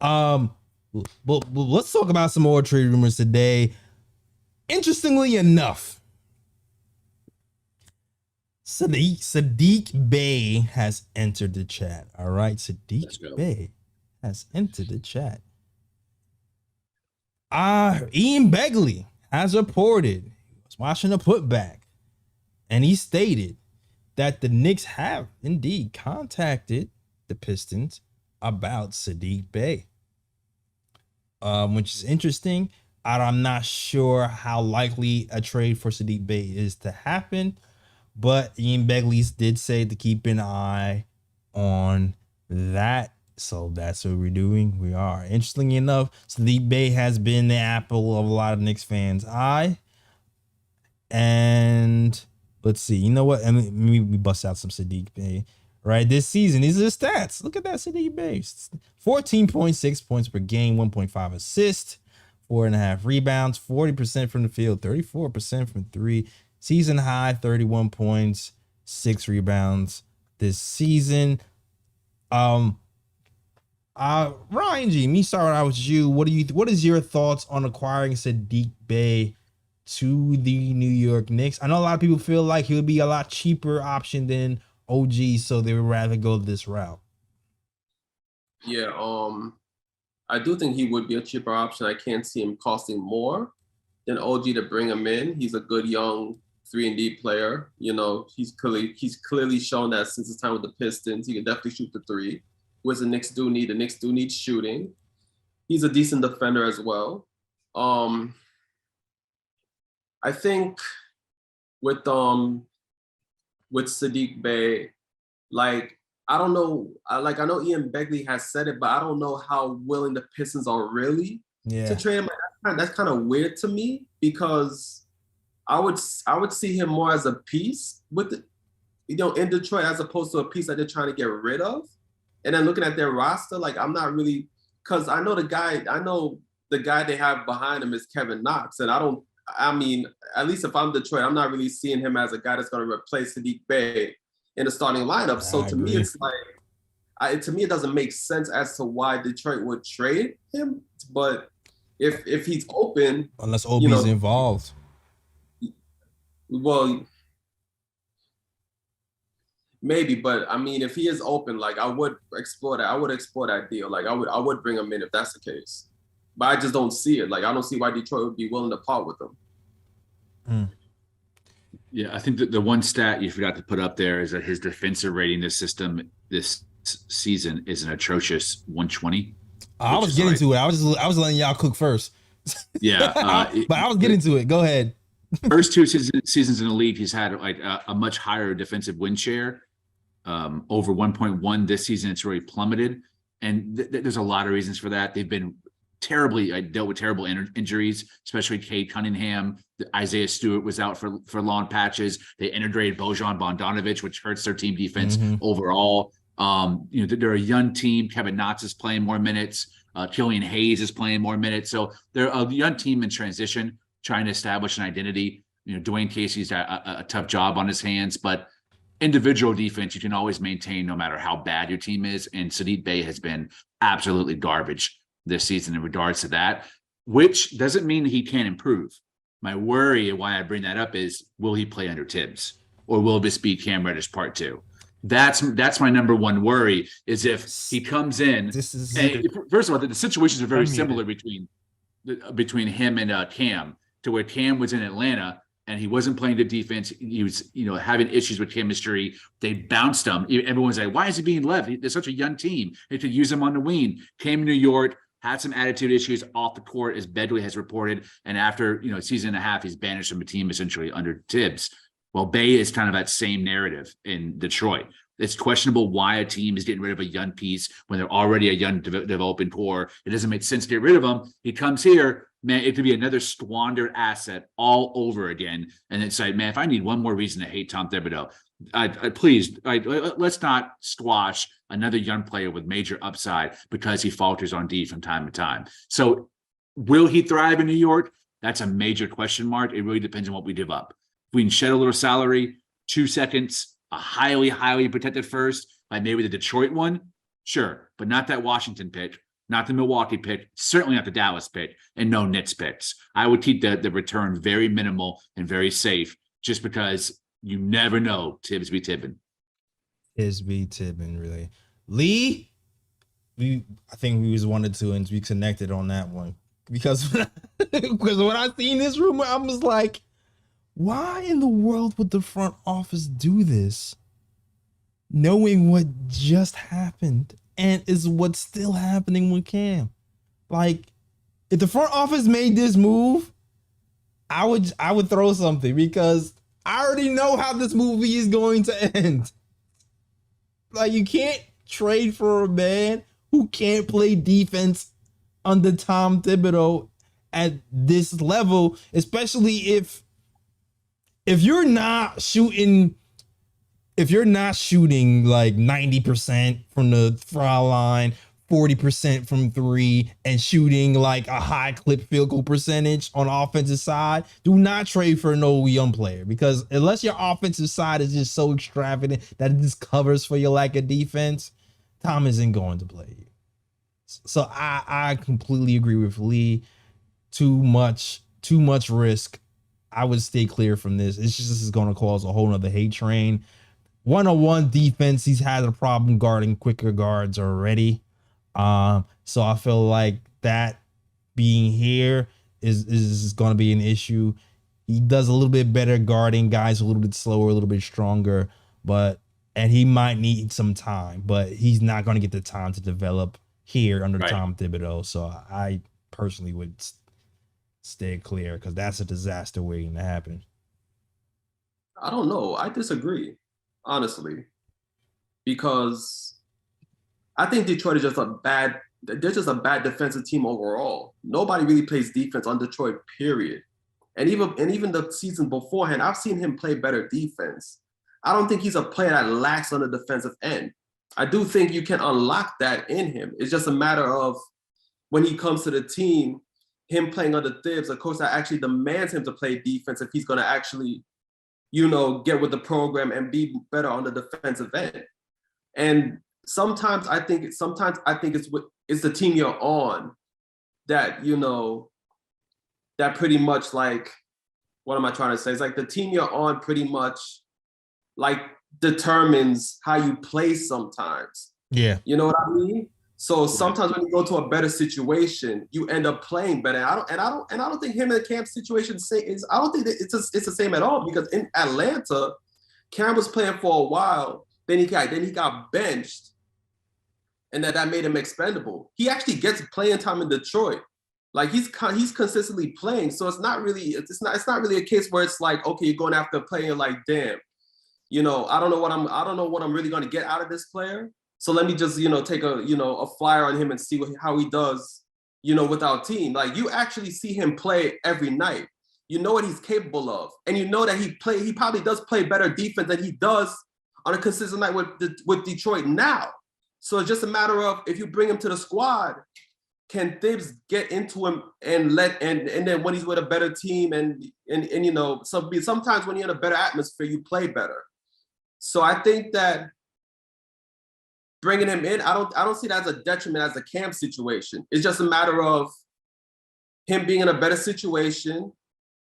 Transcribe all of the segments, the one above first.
Um, but let's talk about some more trade rumors today. Interestingly enough, Saddiq Bey has entered the chat. All right, Saddiq Bey has entered the chat. Ian Begley has reported he was watching a putback, and he stated that the Knicks have indeed contacted the Pistons about Saddiq Bey, which is interesting. I'm not sure how likely a trade for Saddiq Bey is to happen, but Ian Begley did say to keep an eye on that. So that's what we're doing. We are. Interestingly enough, Saddiq Bey has been the apple of a lot of Knicks fans' eye. And let's see. You know what? I mean, we bust out some Saddiq Bey. Right, this season, these are the stats. Look at that Saddiq Bey. 14.6 points per game, 1.5 assists, 4.5 rebounds, 40% from the field, 34% from three. Season high, 31 points, 6 rebounds this season. Ryan G, me starting out with you. What is your thoughts on acquiring Saddiq Bey to the New York Knicks? I know a lot of people feel like he would be a lot cheaper option than OG, so they would rather go this route. Yeah, I do think he would be a cheaper option. I can't see him costing more than OG to bring him in. He's a good young 3-and-D player. You know, he's clearly shown that since his time with the Pistons, he can definitely shoot the three, which the Knicks do need. The Knicks do need shooting. He's a decent defender as well. I think with Saddiq Bey, like, I don't know, I know Ian Begley has said it, but I don't know how willing the Pistons are really to trade him. That's kind of weird to me, because I would see him more as a piece with the, in Detroit, as opposed to a piece that they're trying to get rid of. And then looking at their roster, like, I'm not really, because I know the guy they have behind him is Kevin Knox, and I mean, at least if I'm Detroit, I'm not really seeing him as a guy that's going to replace Saddiq Bey in the starting lineup. So to me, it's like, to me, it doesn't make sense as to why Detroit would trade him. But if he's open, unless OB's involved, well, maybe. But I mean, if he is open, like, I would explore that. I would explore that deal. Like, I would bring him in if that's the case. But I just don't see it. Like, I don't see why Detroit would be willing to part with him. Yeah, I think that the one stat you forgot to put up there is that his defensive rating this season is an atrocious 120. I was getting to it. I was letting y'all cook first. Yeah, but I was getting to it. Go ahead. First two seasons in the league, he's had like a much higher defensive win share, over 1.1. This season, it's really plummeted, and there's a lot of reasons for that. They've been dealt with terrible injuries, especially Cade Cunningham. Isaiah Stewart was out for long patches. They integrated Bojan Bogdanovic, which hurts their team defense overall. They're a young team. Kevin Knox is playing more minutes. Killian Hayes is playing more minutes. So they're a young team in transition, trying to establish an identity. Dwayne Casey's a tough job on his hands, but individual defense you can always maintain no matter how bad your team is. And Saddiq Bey has been absolutely garbage this season in regards to that, which doesn't mean he can't improve. My worry and why I bring that up is, will he play under Tibbs, or will this be Cam Reddish part 2? That's my number one worry, is if he comes in. First of all, the situations are very similar between him and Cam, to where Cam was in Atlanta and he wasn't playing good defense. He was, having issues with chemistry. They bounced him. Everyone's like, why is he being left? They're such a young team. They could use him on the wing. Came to New York, had some attitude issues off the court, as Begley has reported. And after, a season and a half, he's banished from the team essentially under Tibbs. Well, Bey is kind of that same narrative in Detroit. It's questionable why a team is getting rid of a young piece when they're already a young developing core. It doesn't make sense to get rid of him. He comes here, man, it could be another squandered asset all over again. And it's like, man, if I need one more reason to hate Tom Thibodeau, let's not squash another young player with major upside because he falters on D from time to time. So will he thrive in New York? That's a major question mark. It really depends on what we give up. If we can shed a little salary, 2 seconds, a highly, highly protected first, like maybe the Detroit one, sure, but not that Washington pick. not the Milwaukee pick, certainly not the Dallas pick, and no Knicks picks. I would keep the return very minimal and very safe, just because you never know. Tibbs be tibbing. Tibbs be tibbing, really. Lee, I think we was 1-2 and we connected on that one because when I seen this rumor, I was like, why in the world would the front office do this, knowing what just happened and is what's still happening with Cam? Like, if the front office made this move, I would throw something, because I already know how this movie is going to end. Like, you can't trade for a man who can't play defense under Tom Thibodeau at this level, especially if you're not shooting like 90% from the foul line, 40% from three, and shooting like a high clip field goal percentage on the offensive side, do not trade for no young player, because unless your offensive side is just so extravagant that it just covers for your lack of defense, Tom isn't going to play you. So I completely agree with Lee. Too much risk. I would stay clear from this. It's just, this is going to cause a whole nother hate train. One-on-one defense, he's had a problem guarding quicker guards already. So I feel like that being here is going to be an issue. He does a little bit better guarding guys a little bit slower, a little bit stronger, and he might need some time, but he's not going to get the time to develop here under Tom Thibodeau. So I personally would stay clear, because that's a disaster waiting to happen. I don't know. I disagree, honestly, because I think Detroit is just they're just a bad defensive team overall. Nobody really plays defense on Detroit, period. And even the season beforehand, I've seen him play better defense. I don't think he's a player that lacks on the defensive end. I do think you can unlock that in him. It's just a matter of when he comes to the team, him playing under Thibs, a coach that actually demands him to play defense if he's going to actually, get with the program and be better on the defensive end. And sometimes I think it's the team you're on that, that pretty much, like, what am I trying to say? It's like the team you're on pretty much like determines how you play sometimes. Yeah. You know what I mean? So sometimes when you go to a better situation, you end up playing better. I don't think him and Cam's situation I don't think that it's the same at all, because in Atlanta, Cam was playing for a while, then he got benched, and that made him expendable. He actually gets playing time in Detroit. Like, he's consistently playing, so it's not really a case where it's like, okay, you're going after a player like, damn, I don't know what I'm really going to get out of this player. So let me just, take a flyer on him and see how he does, with our team. Like, you actually see him play every night. You know what he's capable of, and you know that he probably does play better defense than he does on a consistent night with Detroit now. So it's just a matter of, if you bring him to the squad, can Thibs get into him and then when he's with a better team and sometimes when you're in a better atmosphere, you play better. So I think that bringing him in, I don't see that as a detriment as a Cam situation. It's just a matter of him being in a better situation.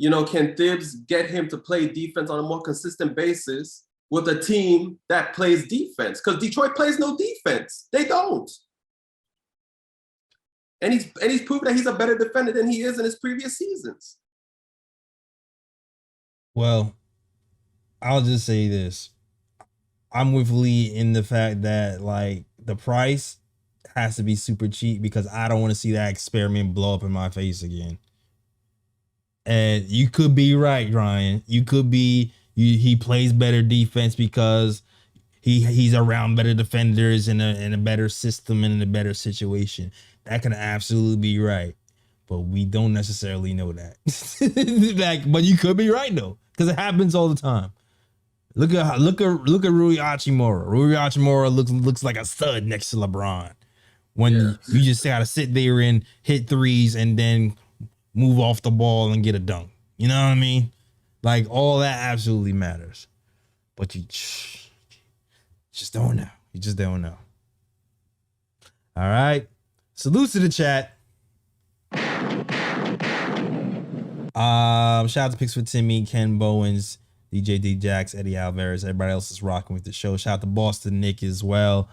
Can Thibs get him to play defense on a more consistent basis with a team that plays defense? Because Detroit plays no defense. They don't. And he's proven that he's a better defender than he is in his previous seasons. Well, I'll just say this. I'm with Lee in the fact that, like, the price has to be super cheap, because I don't want to see that experiment blow up in my face again. And you could be right, Ryan. You could be, he plays better defense because he's around better defenders in a better system and in a better situation. That can absolutely be right, but we don't necessarily know that. But you could be right though, because it happens all the time. Look at Rui Hachimura. Rui Hachimura looks like a stud next to LeBron. When you just gotta sit there and hit threes and then move off the ball and get a dunk. You know what I mean? Like, all that absolutely matters. But you just don't know. You just don't know. All right. Salute to the chat. Shout out to Picks for Timmy, Ken Bowens, DJ D Jax, Eddie Alvarez. Everybody else is rocking with the show. Shout out to Boston Nick as well.